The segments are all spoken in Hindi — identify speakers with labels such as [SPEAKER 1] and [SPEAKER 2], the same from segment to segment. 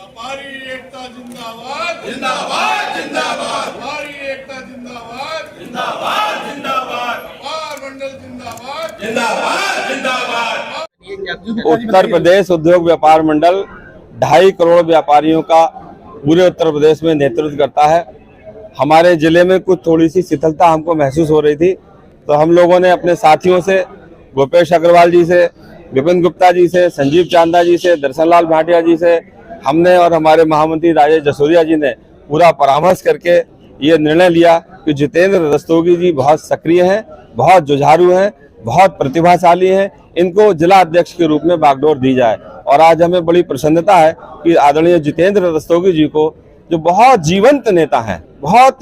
[SPEAKER 1] व्यापारी एकता जिंदाबाद जिंदाबाद जिंदाबाद। व्यापारी एकता जिंदाबाद जिंदाबाद जिंदाबाद। व्यापार मंडल जिंदाबाद जिंदाबाद जिंदाबाद।
[SPEAKER 2] उत्तर प्रदेश उद्योग व्यापार मंडल 2.5 करोड़ व्यापारियों का पूरे उत्तर प्रदेश में नेतृत्व करता है। हमारे जिले में कुछ थोड़ी सी शिथिलता हमको महसूस हो रही थी, तो हम लोगों ने अपने साथियों से, गोपेश अग्रवाल जी से, विपिन गुप्ता जी से, संजीव चांदा जी से, दर्शन लाल भाटिया जी से, हमने और हमारे महामंत्री राजेश जसोरिया जी ने पूरा परामर्श करके ये निर्णय लिया कि जितेंद्र रस्तोगी जी बहुत सक्रिय हैं, बहुत जुझारू हैं, बहुत प्रतिभाशाली हैं, इनको जिला अध्यक्ष के रूप में बागडोर दी जाए। और आज हमें बड़ी प्रसन्नता है कि आदरणीय जितेंद्र रस्तोगी जी को, जो बहुत जीवंत नेता हैं, बहुत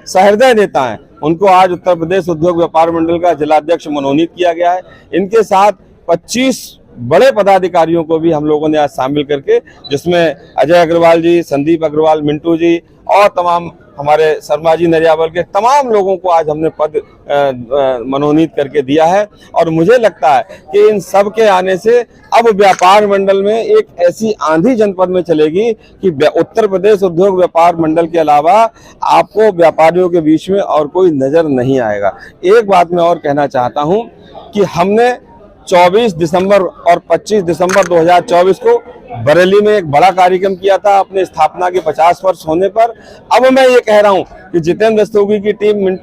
[SPEAKER 2] सहृदय नेता हैं, उनको आज उत्तर प्रदेश उद्योग व्यापार मंडल का जिला अध्यक्ष मनोनीत किया गया है। इनके साथ 25 बड़े पदाधिकारियों को भी हम लोगों ने आज शामिल करके, जिसमें अजय अग्रवाल जी, संदीप अग्रवाल, मिंटू जी और तमाम हमारे शर्मा जी नरियावल के तमाम लोगों को आज हमने पद मनोनीत करके दिया है। और मुझे लगता है कि इन सब के आने से अब व्यापार मंडल में एक ऐसी आंधी जनपद में चलेगी कि उत्तर प्रदेश उद्योग व्यापार मंडल के अलावा आपको व्यापारियों के बीच में और कोई नजर नहीं आएगा। एक बात मैं और कहना चाहता हूं कि हमने 24 दिसंबर और 25 दिसंबर 2024 को बरेली में एक बड़ा कार्यक्रम किया था अपने स्थापना के 50 वर्ष होने पर। अब मैं ये कह रहा हूं कि जितेंद्र रस्तोगी की टीम,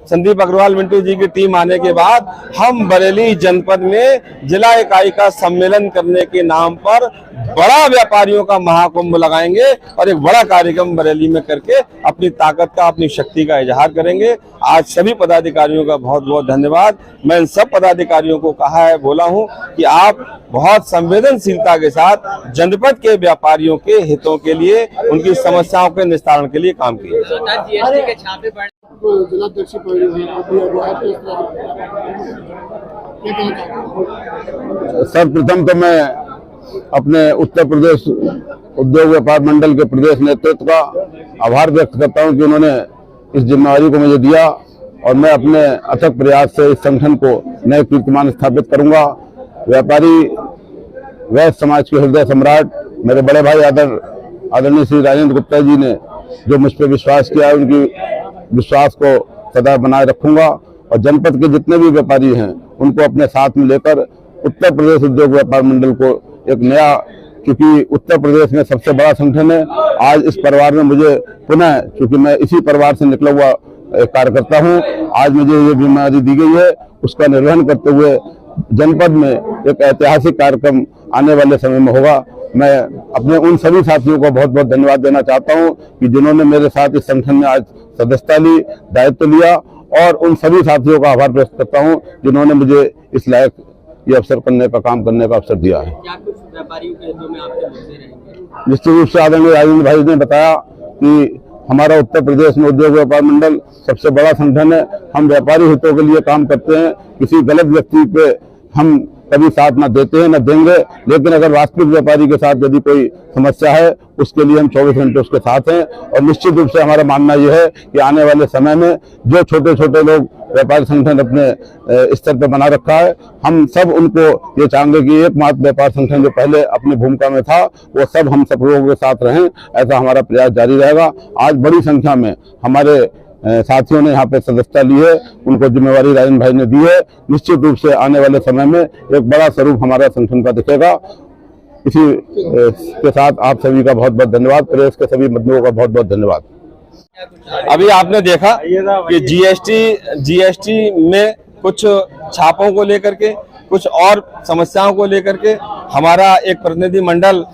[SPEAKER 2] संदीप अग्रवाल मिंटू जी की टीम आने के बाद हम बरेली जनपद में जिला इकाई का सम्मेलन करने के नाम पर बड़ा व्यापारियों का महाकुंभ लगाएंगे और एक बड़ा कार्यक्रम बरेली में करके अपनी ताकत का, अपनी शक्ति का इजहार करेंगे। आज सभी पदाधिकारियों का बहुत बहुत धन्यवाद। मैं इन सब पदाधिकारियों को कहा है, बोला हूं कि आप बहुत संवेदनशीलता के साथ जनपद के व्यापारियों के हितों के लिए, उनकी समस्याओं के निस्तारण के लिए काम कीजिए।
[SPEAKER 3] जीएसटी के छापे पड़े
[SPEAKER 4] जिलाध्यक्ष सर्वप्रथम तो मैं अपने उत्तर प्रदेश उद्योग व्यापार मंडल के प्रदेश नेतृत्व का आभार व्यक्त करता हूं कि उन्होंने इस जिम्मेवारी को मुझे दिया और मैं अपने अथक प्रयास से इस संगठन को नए कीर्तिमान स्थापित करूंगा। व्यापारी वैश्य समाज के हृदय सम्राट मेरे बड़े भाई आदरणीय श्री राजेंद्र गुप्ता जी ने जो मुझ पर विश्वास किया, उनकी विश्वास को सदा बनाए रखूंगा और जनपद के जितने भी व्यापारी हैं उनको अपने साथ में लेकर उत्तर प्रदेश उद्योग व्यापार मंडल को एक नया, क्योंकि उत्तर प्रदेश में सबसे बड़ा संगठन है, आज इस परिवार में मुझे पुनः, क्योंकि मैं इसी परिवार से निकला हुआ कार्यकर्ता हूं, आज मुझे ये जिम्मेदारी दी गई है, उसका निर्वहन करते हुए जनपद में एक ऐतिहासिक कार्यक्रम आने वाले समय में होगा। मैं अपने उन सभी साथियों को बहुत बहुत धन्यवाद देना चाहता हूं कि जिन्होंने मेरे साथ इस संगठन में आज सदस्यता ली, दायित्व लिया, और उन सभी साथियों का आभार व्यक्त करता हूं जिन्होंने मुझे इस लायक ये अवसर करने का, काम करने का अवसर दिया है।
[SPEAKER 3] क्या कुछ व्यापारियों के हितों में आपके मुद्दे रहेंगे?
[SPEAKER 4] निश्चित रूप से आदरणीय राजेंद्र भाई ने बताया कि हमारा उत्तर प्रदेश में उद्योग व्यापार मंडल सबसे बड़ा संगठन है। हम व्यापारी हितों के लिए काम करते हैं, किसी गलत व्यक्ति पे हम कभी साथ न देते हैं न देंगे, लेकिन अगर वास्तविक व्यापारी के साथ यदि कोई समस्या है उसके लिए हम 24 घंटे उसके साथ हैं। और निश्चित रूप से हमारा मानना यह है कि आने वाले समय में जो छोटे छोटे लोग व्यापारी संगठन अपने स्तर पर बना रखा है, हम सब उनको ये चाहेंगे कि एकमात्र व्यापार संगठन जो पहले अपनी भूमिका में था वो सब हम सब लोगों के साथ रहें। ऐसा हमारा प्रयास जारी रहेगा। आज बड़ी संख्या में हमारे साथियों ने यहाँ पे सदस्यता ली है, उनको जिम्मेवारी राजेंद्र भाई ने दी है। निश्चित रूप से आने वाले समय में एक बड़ा स्वरूप हमारा संगठन का दिखेगा। इसी के साथ आप सभी का बहुत बहुत धन्यवाद, प्रेस के सभी बंधुओं का बहुत बहुत धन्यवाद।
[SPEAKER 2] अभी आपने देखा कि जीएसटी में कुछ छापों को लेकर के, कुछ और समस्याओं को लेकर के हमारा एक प्रतिनिधि मंडल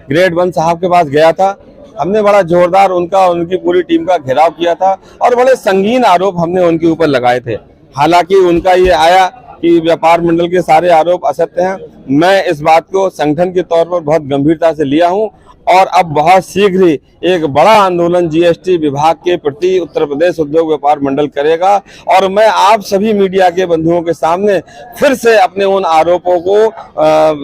[SPEAKER 2] ग्रेड 1 साहब के पास गया था। हमने बड़ा जोरदार उनका और उनकी पूरी टीम का घेराव किया था और बड़े संगीन आरोप हमने उनके ऊपर लगाए थे। हालांकि उनका ये आया कि व्यापार मंडल के सारे आरोप असत्य हैं। मैं इस बात को संगठन के तौर पर बहुत गंभीरता से लिया हूं और अब बहुत शीघ्र ही एक बड़ा आंदोलन जीएसटी विभाग के प्रति उत्तर प्रदेश उद्योग व्यापार मंडल करेगा। और मैं आप सभी मीडिया के बंधुओं के सामने फिर से अपने उन आरोपों को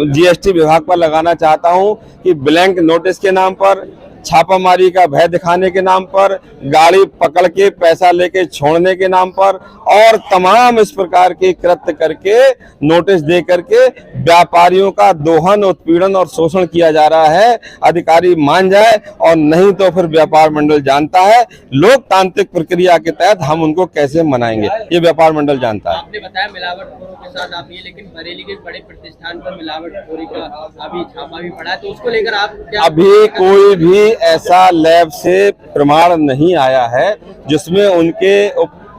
[SPEAKER 2] जीएसटी विभाग पर लगाना चाहता हूं कि ब्लैंक नोटिस के नाम पर, छापामारी का भय दिखाने के नाम पर, गाड़ी पकड़ के पैसा लेके छोड़ने के नाम पर और तमाम इस प्रकार के कृत्य करके नोटिस दे करके व्यापारियों का दोहन, उत्पीड़न और शोषण किया जा रहा है। अधिकारी मान जाए और नहीं तो फिर व्यापार मंडल जानता है लोकतांत्रिक प्रक्रिया के तहत हम उनको कैसे मनाएंगे, ये व्यापार मंडल जानता है।
[SPEAKER 3] आपने बताया मिलावटखोरों के साथ आप ये, लेकिन बरेली के बड़े प्रतिष्ठान पर मिलावटखोरी का अभी छापा भी पड़ा है, तो उसको लेकर आप क्या?
[SPEAKER 2] अभी कोई भी ऐसा लैब से प्रमाण नहीं आया है जिसमें उनके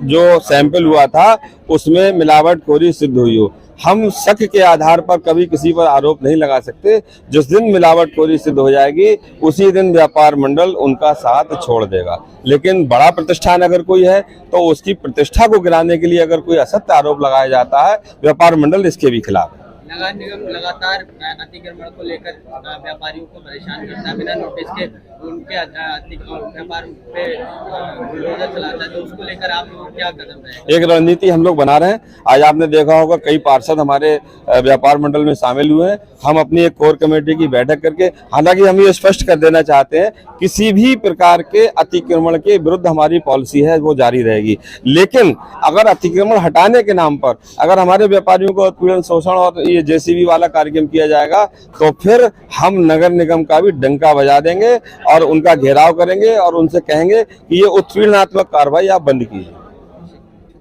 [SPEAKER 2] जो सैंपल हुआ था उसमें मिलावटखोरी सिद्ध हुई हो। हम शक के आधार पर कभी किसी पर आरोप नहीं लगा सकते। जिस दिन मिलावटखोरी सिद्ध हो जाएगी उसी दिन व्यापार मंडल उनका साथ छोड़ देगा। लेकिन बड़ा प्रतिष्ठान अगर कोई है तो उसकी प्रतिष्ठा को गिराने के लिए अगर कोई असत्य आरोप लगाया जाता है, व्यापार मंडल इसके भी खिलाफ है।
[SPEAKER 3] नगर निगम लगातार अतिक्रमण को लेकर व्यापारियों को परेशान करता है, बिना नोटिस के उनके व्यापार पे बुलडोजर चलाता है, तो उसको लेकर आप लोग क्या कदम रहे?
[SPEAKER 2] एक रणनीति हम लोग बना रहे हैं। आज आपने देखा होगा कई पार्षद हमारे व्यापार मंडल में शामिल हुए हैं। हम अपनी एक कोर कमेटी की बैठक करके, हालांकि हम ये स्पष्ट कर देना चाहते हैं किसी भी प्रकार के अतिक्रमण के विरुद्ध हमारी पॉलिसी है वो जारी रहेगी। लेकिन अगर अतिक्रमण हटाने के नाम पर अगर हमारे व्यापारियों को उत्पीड़न, शोषण और ये जेसीबी वाला कार्यक्रम किया जाएगा तो फिर हम नगर निगम का भी डंका बजा देंगे और उनका घेराव करेंगे और उनसे कहेंगे कि ये उत्पीड़नात्मक कार्रवाई आप बंद कीजिए।